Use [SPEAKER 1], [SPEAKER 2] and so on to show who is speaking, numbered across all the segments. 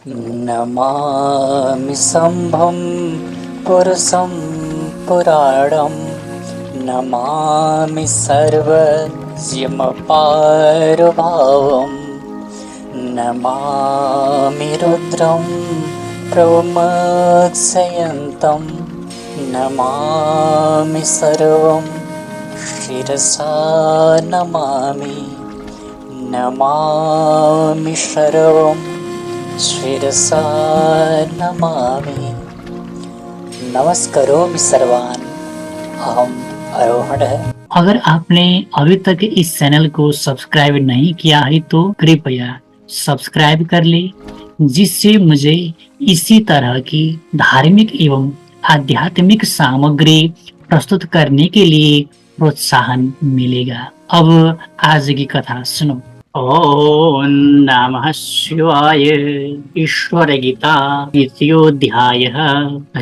[SPEAKER 1] नमामि शम्भं पुरुषं पुराणं। नमामि सर्वयमपारभावं। नमामि रुद्रं प्रमोक्षयन्तं। नमामि सर्वं शिरसा नमामि। नमामि सर्वं शिरसा नमामि। नमस्करोमि सर्वान्। अहम आरोहण है।
[SPEAKER 2] अगर आपने अभी तक इस चैनल को सब्सक्राइब नहीं किया है तो कृपया सब्सक्राइब कर ले, जिससे मुझे इसी तरह की धार्मिक एवं आध्यात्मिक सामग्री प्रस्तुत करने के लिए प्रोत्साहन मिलेगा। अब आज की कथा सुनो। ओम नमः शिवाय। ईश्वर गीता द्वितीयोध्याय।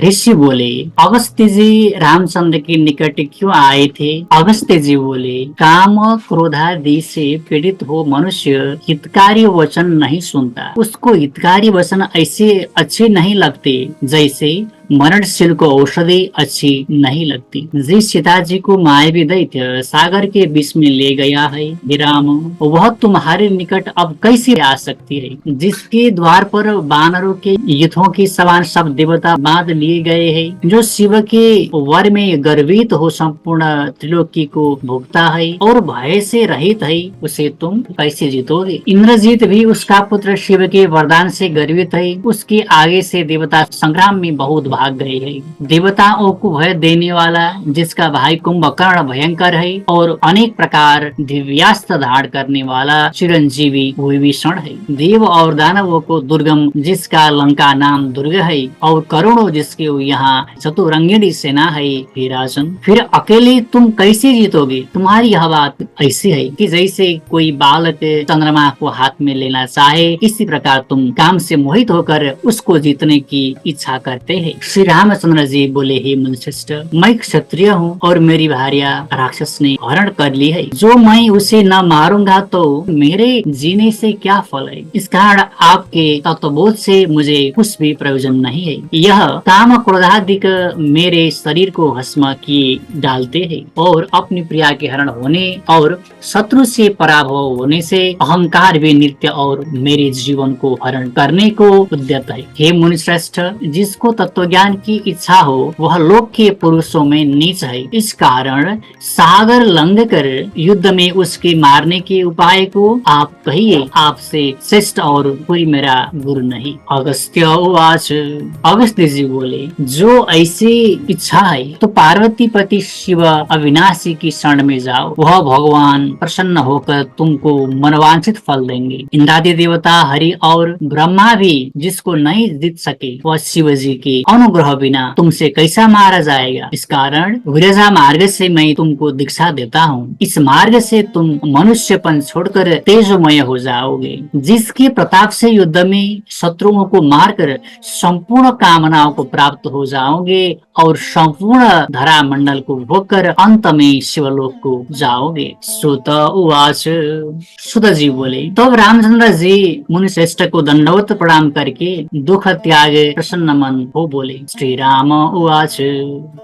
[SPEAKER 2] ऋषि बोले, अगस्त्य जी रामचंद्र के निकट क्यों आए थे? अगस्त्य जी बोले, काम क्रोधादि से पीड़ित हो मनुष्य हितकारी वचन नहीं सुनता। उसको हितकारी वचन ऐसे अच्छे नहीं लगते जैसे मरणशील को औषधि अच्छी नहीं लगती। जिस सीता जी को मायावी दैत्य सागर के बीच में ले गया है, हे राम, वह तुम्हारे निकट अब कैसे आ सकती है? जिसके द्वार पर वानरों के युद्धों के समान सब देवता बांध लिए गए हैं, जो शिव के वर में गर्वित हो संपूर्ण त्रिलोकी को भोगता है और भय से रहित है, उसे तुम कैसे जीतोगे? इंद्रजीत भी उसका पुत्र शिव के वरदान से गर्वित है। उसके आगे से देवता संग्राम में बहुत भाग गए हैं। देवताओं को भय देने वाला, जिसका भाई कुंभकर्ण भयंकर है और अनेक प्रकार दिव्यास्त्र धारण करने वाला चिरंजीवी विभीषण है। देव और दानवों को दुर्गम, जिसका लंका नाम दुर्ग है, और करोड़ों जिसके यहाँ चतुरंगिणी सेना है। हे राजन, फिर अकेले तुम कैसे जीतोगे? तुम्हारी यह बात ऐसी है कि जैसे कोई बालक चंद्रमा को हाथ में लेना चाहे, इसी प्रकार तुम काम से मोहित होकर उसको जीतने की इच्छा करते हैं। श्री रामचंद्र जी बोले, हे मुनिश्रेष्ठ, मैं क्षत्रिय हूँ और मेरी भार्या राक्षस ने हरण कर ली है। जो मैं उसे न मारूंगा तो मेरे जीने से क्या फल है? इस कारण आपके तत्वबोध से मुझे कुछ भी प्रयोजन नहीं है। यह काम क्रोधादिक मेरे शरीर को भस्म किए डालते हैं और अपनी प्रिया के हरण होने और शत्रु से पराभव होने से अहंकार भी नित्य और मेरे जीवन को हरण करने को उद्यत है। हे मुनिश्रेष्ठ, जिसको तत्वज्ञान की इच्छा हो वह लोक के पुरुषों में नीच है। इस कारण सागर लंघ कर युद्ध में उसके मारने के उपाय को आप कहिए। आपसे श्रेष्ठ और कोई मेरा गुरु नहीं। अगस्त्य उवाच। अगस्त्य जी बोले, जो ऐसी इच्छा है तो पार्वती पति शिव अविनाशी की शरण में जाओ। वह भगवान प्रसन्न होकर तुमको मनवांछित फल देंगे। इंद्रादि देवता, हरि और ब्रह्मा भी जिसको नहीं जीत सके, वह शिव जी के अनुग्रह बिना तुमसे कैसा मारा जाएगा? इस कारण विरजा मार्ग से मैं तुमको दीक्षा देता हूँ। इस मार्ग से तुम मनुष्यपन छोड़कर तेजोमय हो जाओगे, जिसके प्रताप से युद्ध में शत्रुओं को मारकर संपूर्ण कामनाओं को प्राप्त हो जाओगे और संपूर्ण धरा मंडल को भोगकर अंत में शिवलोक को जाओगे। सुत उवाच। सुत जी बोले, तब रामचंद्र जी मुनि श्रेष्ठ को दंडवत प्रणाम करके दुख त्याग प्रसन्न मन हो बोले। श्री राम उवाच।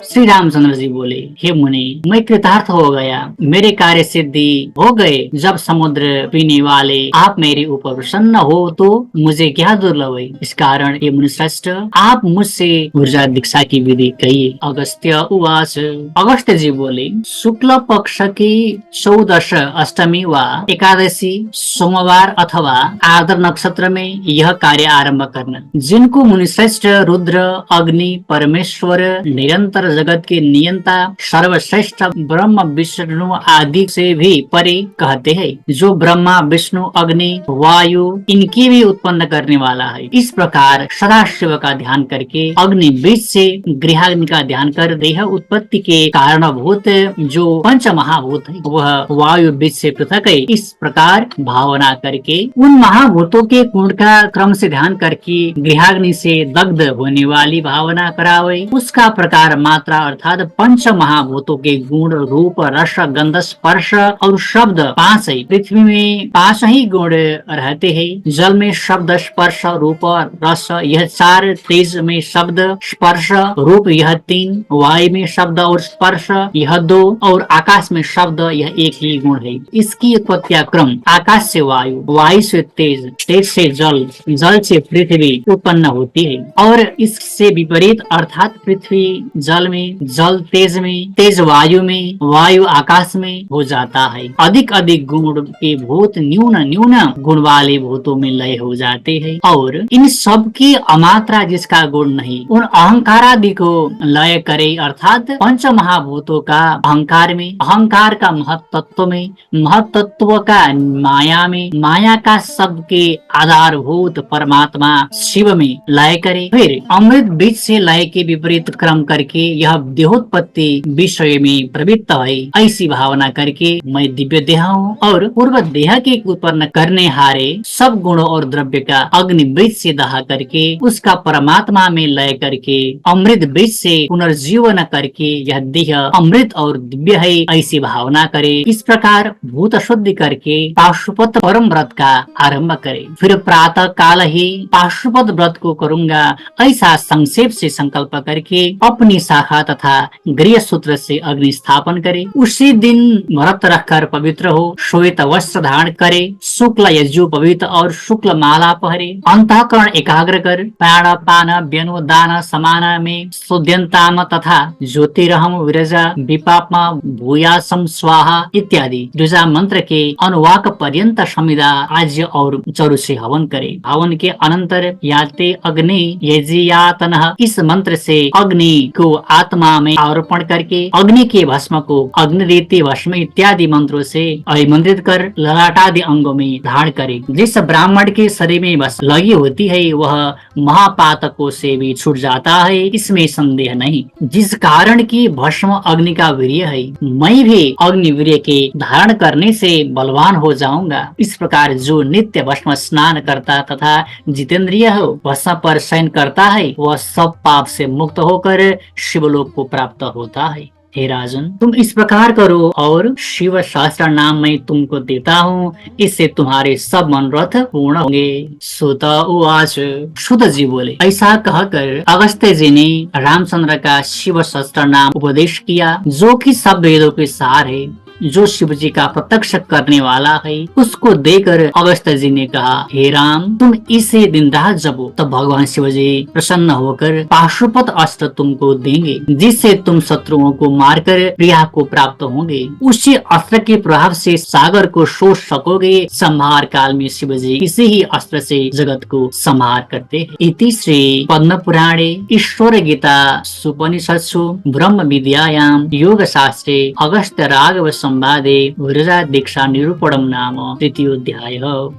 [SPEAKER 2] श्री रामचंद्र जी बोले, हे मुनि, मैं कृतार्थ हो गया, मेरे कार्य सिद्धि हो गए। जब समुद्र पीने वाले आप मेरे ऊपर प्रसन्न हो तो मुझे क्या दुर्लभ है? इस कारण ये मुनि श्रेष्ठ, आप मुझसे ऊर्जा दीक्षा की विधि कहिए। अगस्त्य उवाच। अगस्त्य जी बोले, शुक्ल पक्ष की 14 अष्टमी व एकादशी सोमवार अथवा आर्द्र नक्षत्र में यह कार्य आरंभ करना। जिनको मुनिश्रेष्ठ रुद्र, अग्नि, परमेश्वर, निरंतर जगत के नियंता, सर्वश्रेष्ठ ब्रह्म विष्णु आदि से भी परे कहते हैं, जो ब्रह्मा विष्णु अग्नि वायु इनकी भी उत्पन्न करने वाला है। इस प्रकार सदा शिव का ध्यान करके अग्नि बीज से गृहाग्नि का ध्यान कर देह उत्पत्ति के कारणभूत जो पंच महाभूत है वह वायु बीज से पृथक है। इस प्रकार भावना करके उन महाभूतों के गुण का क्रम से ध्यान करके गृहाग्नि से दग्ध होने वाली भावना करावे। उसका प्रकार मात्रा अर्थात पंच महाभूतों के गुण रूप रस गंध स्पर्श और शब्द 5 है। पृथ्वी में 5 ही गुण रहते हैं। जल में शब्द स्पर्श रूप रस यह 4, तेज में शब्द स्पर्श रूप यह 3, वायु में शब्द और स्पर्श यह 2 और आकाश में शब्द यह 1 ही गुण है। इसकी उत्पत्ति क्रम आकाश से वायु, वायु से तेज, तेज से जल, जल से पृथ्वी उत्पन्न होती है। और इससे विपरीत अर्थात पृथ्वी जल में, जल तेज में, तेज वायु में, वायु आकाश में हो जाता है। अधिक अधिक गुण के भूत न्यून न्यून गुण वाले भूतों में लय हो जाते हैं और इन सब की अमात्रा जिसका गुण नहीं उन अहंकार आदि को लय करे अर्थात पंच महाभूतों का अहंकार में, अहंकार का महत्त्व में, महत्त्व का माया में, माया का सबके आधारभूत परमात्मा शिव में लय करे। फिर अमृत बीज से लय के विपरीत क्रम करके यह देहोत्पत्ति विषय में प्रवृत्त है। ऐसी भावना करके मैं दिव्य देह हूँ और पूर्व देह के उत्पन्न करने हारे सब गुणों और द्रव्य का अग्नि बीज से दहा करके उसका परमात्मा में लय करके अमृत बीज से पुनर्जीवन करके यह देह अमृत और दिव्य है ऐसी भावना करे। इस प्रकार भूत शुद्धि करके पाशुपत परम व्रत का आरंभ करे। फिर प्रातः काल ही पाशुपत व्रत को करूंगा ऐसा संक्षेप से संकल्प करके अपनी शाखा तथा गृह सूत्र से अग्नि स्थापन करे। उसी दिन व्रत रखकर पवित्र हो, श्वेत वस्त्र धारण करे, शुक्ल यजु पवित्र और शुक्ल माला पहरे, अंतःकरण एकाग्र कर, प्राण पान व्यनु दान समान में सुद्यंताम तथा ज्योतिरहम विरजा विपापमा भूयासम स्वाहा इत्यादि ऋजा मंत्र के अनुवाक पर्यंत समिदा आज और चरु से हवन करे। हवन के अनंतर याते अग्नि यजियातन इस मंत्र से अग्नि को आत्मा में आरोपण करके अग्नि के भस्म को अग्निरीति भस्म इत्यादि मंत्रों से अभिमंत्रित कर ललाटादि अंगों में धारण करे। जिस ब्राह्मण के शरीर में बस लगी होती है वह महापातकों से भी छूट जाता है, इसमें संदेह नहीं। जिस कारण की भस्म अग्नि का वीर्य है, मैं भी अग्नि वीर्य के धारण करने से बलवान हो जाऊंगा। इस प्रकार जो नित्य भस्म स्नान करता तथा जितेंद्रिय हो भस्म पर शयन करता है वह सब पाप से मुक्त होकर शिवलोक को प्राप्त होता है। हे राजन, तुम इस प्रकार करो और शिव सहस्त्र नाम मैं तुमको देता हूँ, इससे तुम्हारे सब मनोरथ पूर्ण होंगे। सुत उवाच, सुत जी बोले, ऐसा कहकर अगस्त्य जी ने रामचंद्र का शिव सहस्त्र नाम उपदेश किया जो कि सब वेदों के सार है, जो शिव जी का प्रत्यक्ष करने वाला है। उसको देकर अगस्त्य जी ने कहा, हे राम, तुम इसे दिन रात जपो, तब भगवान शिव जी प्रसन्न होकर पाशुपत अस्त्र तुमको देंगे जिससे तुम शत्रुओं को मारकर प्रिया को प्राप्त होंगे। उसी अस्त्र के प्रभाव से सागर को सोच सकोगे। संहार काल में शिव जी इसी ही अस्त्र से जगत को संहार करते हैं। इति श्री पद्म पुराणे ईश्वर गीता सुपनिषत्सु ब्रह्म विद्यायाम योग शास्त्रे अगस्त्य राघव संवादे विरजा दीक्षा निरूपणम नाम 3य अध्याय।